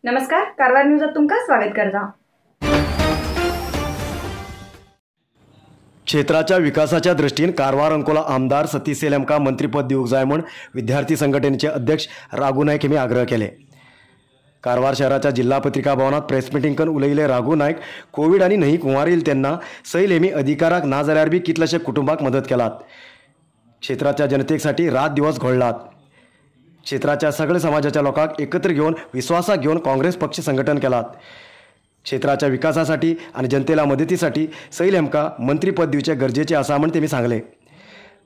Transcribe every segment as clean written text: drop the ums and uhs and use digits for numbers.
नमस्कार, कारवार न्यूजात तुमका स्वागत करता। क्षेत्राच्या विकासाच्या दृष्टीने कारवार अंकोला आमदार सतीश सेल यांका मंत्रीपद दिवूक जाय म्हूण विद्यार्थी संघटनेचे अध्यक्ष राघू नाईक यांनी आग्रह केले। कारवार शहराच्या जिल्हा पत्रिका भवनात प्रेस मिटींग करून उलयले राघू नाईक कोविड आणि नहीं कुंवार येईल त्यांना सैल हेमी अधिकाराक ना जाल्यार बी कितलेशे कुटुंबाक मदत केलात। क्षेत्राच्या जनतेसाठी रात दिवस घोळलात। क्षेत्राच्या सगळे समाजाच्या लोकांक एकत्र घेऊन विश्वासाक घेऊन काँग्रेस पक्ष संघटन केलात। क्षेत्राच्या विकासासाठी आणि जनतेला मदतीसाठी सैल हेमका मंत्रीपद दिवचे गरजेचे आसा म्हण तेमी सांगले।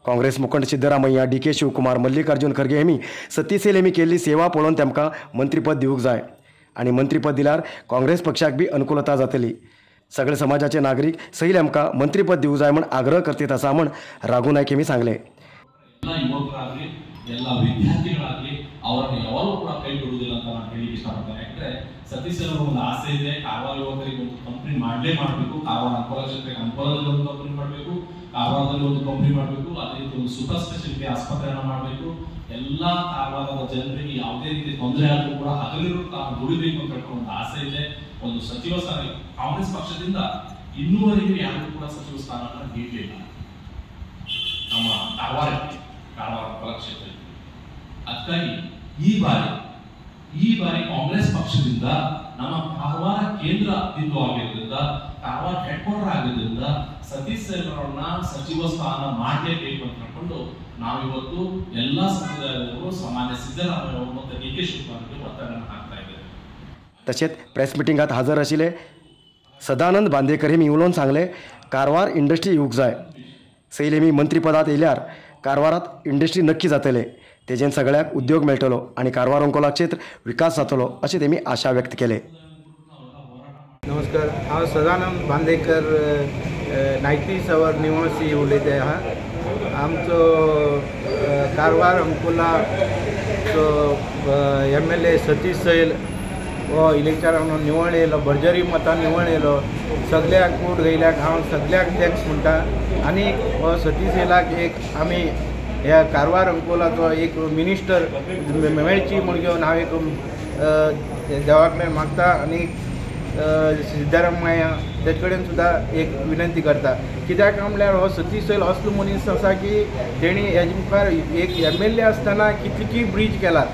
काँग्रेस मुखंड सिद्धरामय्या, डी.के. शिवकुमार, मल्लिकार्जुन खरगे हेमी सतीश सेल हेमी केल्ली सेवा पळोवन तेमकां मंत्रीपद दिवूक जाय आणि मंत्रीपद दिल्यार काँग्रेस पक्षाक बी अनुकूलता जातली। सगळे समाजाचे नागरिक सैल हेमका मंत्रीपद दिवूक जाय म्हण आग्रह करतीत आसा म्हण राघू नाईक हेमी सांगले। ಎಲ್ಲ ವಿದ್ಯಾರ್ಥಿಗಳಾಗಲಿ ಅವರನ್ನು ಯಾವಾಗಲೂ ಕೂಡ ಕೈ ಬಿಡುವುದಿಲ್ಲ ಅಂತ ನಾನು ಹೇಳಿ ಇಷ್ಟಪಡ್ತೇನೆ। ಯಾಕಂದ್ರೆ ಸತೀಶ್ ಅವರು ಒಂದು ಆಸೆ ಇದೆ, ಕಾರವಾರ ಯುವಕರಿಗೆ ಒಂದು ಕಂಪನಿ ಮಾಡಬೇಕು, ಕಾರವಾರ ಅಂಕೋಲ ಕ್ಷೇತ್ರಕ್ಕೆ ಅಂಕೋಲದಲ್ಲಿ ಒಂದು ಕಂಪನಿ ಮಾಡಬೇಕು, ಕಾರವಾರದಲ್ಲಿ ಒಂದು ಕಂಪನಿ ಮಾಡಬೇಕು, ಅದೇ ರೀತಿ ಒಂದು ಸೂಪರ್ ಸ್ಪೆಷಾಲಿಟಿ ಆಸ್ಪತ್ರೆಯನ್ನು ಮಾಡಬೇಕು। ಎಲ್ಲ ಕಾರವಾರದ ಜನರಿಗೆ ಯಾವುದೇ ರೀತಿ ತೊಂದರೆ ಆದರೂ ಕೂಡ ಹಗಲಿರುಳು ತಾನು ದುಡಿಬೇಕು ಅಂತ ಹೇಳ್ಕೊಂಡು ಒಂದು ಆಸೆ ಇದೆ। ಒಂದು ಸಚಿವ ಸ್ಥಾನ ಕಾಂಗ್ರೆಸ್ ಪಕ್ಷದಿಂದ ಇನ್ನೂವರೆಗೂ ಯಾರು ಕೂಡ ಸಚಿವ ಸ್ಥಾನವನ್ನು ನೀಡಲಿಲ್ಲ ನಮ್ಮ ಕಾರವಾರ ಅಂಕೋಲ ಕ್ಷೇತ್ರ। ಅದಕ್ಕಾಗಿ ಈ ಬಾರಿ ಕಾಂಗ್ರೆಸ್ ಪಕ್ಷದಿಂದ ನಮ್ಮ ಕಾರವಾರ ಕೇಂದ್ರ ಬಿಂದು ಆಗಿರೋದ್ರಿಂದ, ಕಾರವಾರ ಹೆಡ್ ಕ್ವಾರ್ಟರ್ ಆಗಿರೋದ್ರಿಂದ ಸತೀಶ್ ಸೇಲ್ ಅವರನ್ನ ಸಚಿವ ಸ್ಥಾನ ಮಾಡಲೇಬೇಕು ಅಂತ ಹೇಳ್ಕೊಂಡು ನಾವಿವತ್ತು ಎಲ್ಲ ಸಮುದಾಯದವರು ಸಾಮಾನ್ಯ ಸಿದ್ದರಾಮಯ್ಯ ಅವರು ಮತ್ತು ಡಿ.ಕೆ. ಶಿವಕುಮಾರ್ ಅವರಿಗೆ ಒತ್ತಡವನ್ನು ಹಾಕ್ತಾ ಇದ್ದೇವೆ। तशेंच प्रेस मिटींगात हजर आशिल्ले सदानंद बांदेकर हेमी उलोवन सांगले कारवार इंडस्ट्री येवूंक जाय। सैल हेमी मंत्रीपदात येयल्यार कारवारात इंडस्ट्री नक्की जातले, तेजेन सगळ्याक उद्योग मेळटलो आणि कारवार अंकोला क्षेत्र विकास जातलो अशें तेमी आशा व्यक्त केले। नमस्कार, हांव सदानंद बांदेकर 90 आवर निवासी उलयते आहा। आमचो कारवार अंकोलाचो MLA सतीश सेल हो इलेक्शनान निवळ येयलो, भरजरी मतान निवळ येयलो। सगळ्याक वोट घायल्याक हांव सगळ्याक थँक्स म्हणटा। आनी हो सतीश सेलाक एक आमी ह्या कारवार अंकोलाचो एक मिनिस्टर मेळची म्हूण घेवन हांव एक देवा कडेन मागता आनी सिद्धरामय्या तेजे कडेन सुद्दां एक विनंती करता। कित्याक म्हणल्यार हो सतीश सेल असलो मनीस आसा की तेणी हेजे मुखार एक MLA आसतना कितली ब्रीज केलात,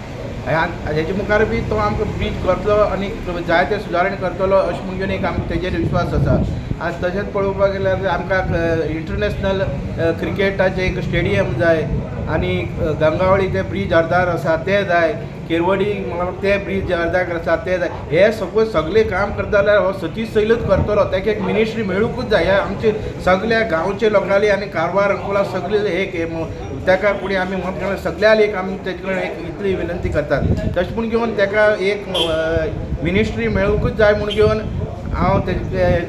हेजे मुखार बी तो आमकां ब्रीज करतलो आनी जायते सुदारण करतलो अशें म्हणून घेवन एक आमकां तेजेर विश्वास आसा। आज तशेंच पळोवपाक गेल्यार आमकां इंटरनॅशनल क्रिकेटाचें एक स्टेडियम जाय आनी गंगावळी ते ब्रीज अर्दार आसा ते जाय, केरवडी म्हाका ते ब्रीज अर्दार आसा ते जाय। हे सगळें काम करता जाल्यार हो सतीश सेलूच करतलो, ताका एक मिनिस्ट्री मेळूंकूच जाय। आमचे सगळ्या गांवचे लोकांनी आनी कारवार अंकोला सगळे एक ताका फुडें आमी म्हणून सगळ्या एक आमी तेजे कडेन एक इतली विनंती करतात। तशें म्हूण घेवन ताका एक मिनिस्ट्री मेळूंकूच जाय म्हूण घेवन हांव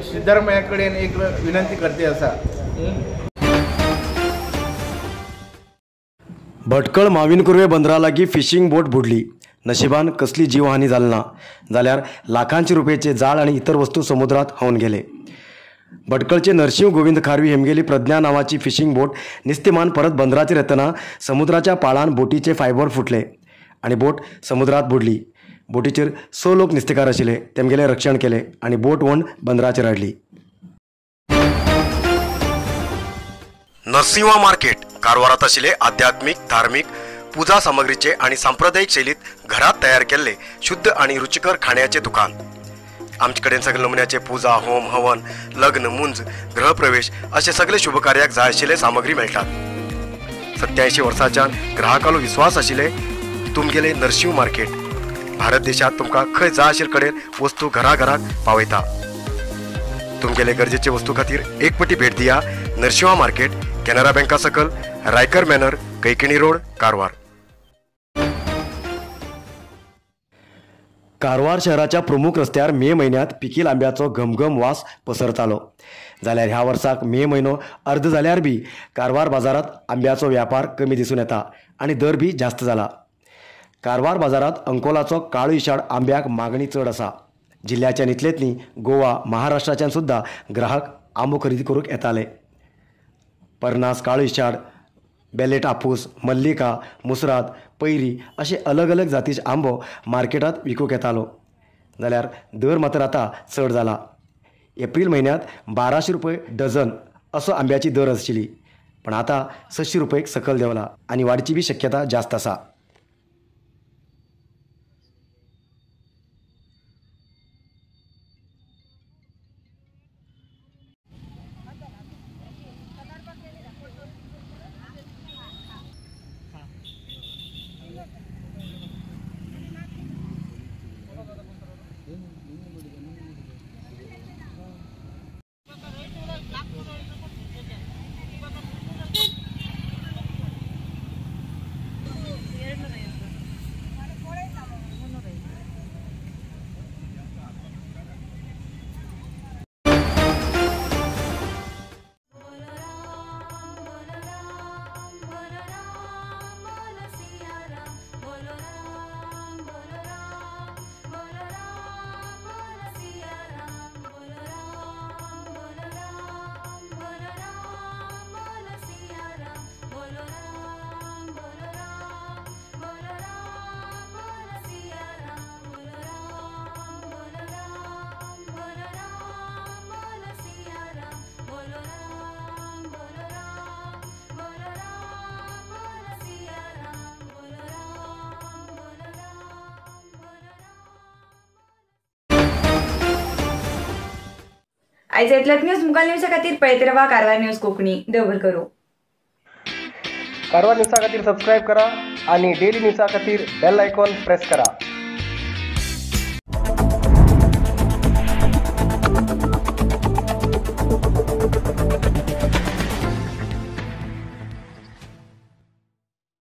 सिद्धरामय्या कडेन एक विनंती करते आसा। भटकळ माविन कुर्वे बंदरा लागीं फिशिंग बोट बुडली, नशिबान कसली जीवहानी जाली ना, जाल्यार लाखांचे रुपयेचे जाळ आणि इतर वस्तू समुद्रात व्हांवन गेले। भटकळचे नरशिंव गोविंद खारवी हेमगेली प्रज्ञा नावाची फिशिंग बोट निस्तेमान परत बंदराचेर येतना समुद्राच्या पाळान बोटीचे फायबर फुटले आणि बोट समुद्रात बुडली। बोटीचेर 6 लोक निस्तेकार आशिल्ले, तेमगेले रक्षण केले आणि बोट व्हरून बंदराचेर हाडली। नरसिंवा मार्केट कारवारात आशिल्ले आध्यात्मिक, धार्मिक, पूजा सामग्रीचे आणि सांप्रदायिक शैलीत घरात तयार केल्ले शुद्ध आणि रुचिकर खाण्याचे दुकान। आमचे कडेन सगळे नमुन्याचे पूजा, होम, हवन, लग्न, मुंज, गृहप्रवेश असे सगळे शुभ कार्याक जाय आशिल्ले सामग्री मेळटात। 87 वर्सांच्यान ग्राहकालो विश्वास आशिल्ले तुमगेले नरसिंव मार्केट भारत देशात तुमकां खंय जाय आशिल्ले कडेन वस्तू घराघराक पावयता। तुमगेले गरजेचे वस्तू खातीर एक पटी भेट दिया नरसिंवा मार्केट, कॅनरा बँका सकल, रायकर मॅनर, कैकिणी रोड, कारवार। कारवार शहराच्या प्रमुख रस्त्यार मे महिन्यात पिकील आंब्याचो घमघम वास पसरतालो, जाल्यार ह्या वर्साक मे म्हयनो अर्ध जाल्यार बी कारवार बाजारात आंब्याचो व्यापार कमी दिसून येता आणि दर बी जास्त जाला। कारवार बाजारात अंकोलाचो काळो इशाड आंब्याक मागणी चड आसा। जिल्ह्याच्या नितलेतनी गोवा, महाराष्ट्राच्यान सुद्धा ग्राहक आंबो खरेदी करूंक येताले। परनास, काळो इशाड, बेलेट आपूस, मल्लिका, मुसराद, पैरी असे अलग अलग जातीचे आंबो मार्केटात विकूंक येतालो। जाल्यार दर मात्र आता चड जाला. एप्रिल म्हयन्यांत 1200 रुपये डझन असो आंब्याची दर आशिल्ली, पण आता 600 रुपयेक सकयल देंवला आनी वाडची बी शक्यता जास्त आसा. आयज येतल्यात न्यूज मुखाल न्यूजा खातीर पळयत रावा कारवार न्यूज कोंकणी. देव बरें करूं. कारवार न्यूजा खातीर सबस्क्राईब करा आणि डेली न्यूजा खातीर बेल आयकॉन प्रेस करा.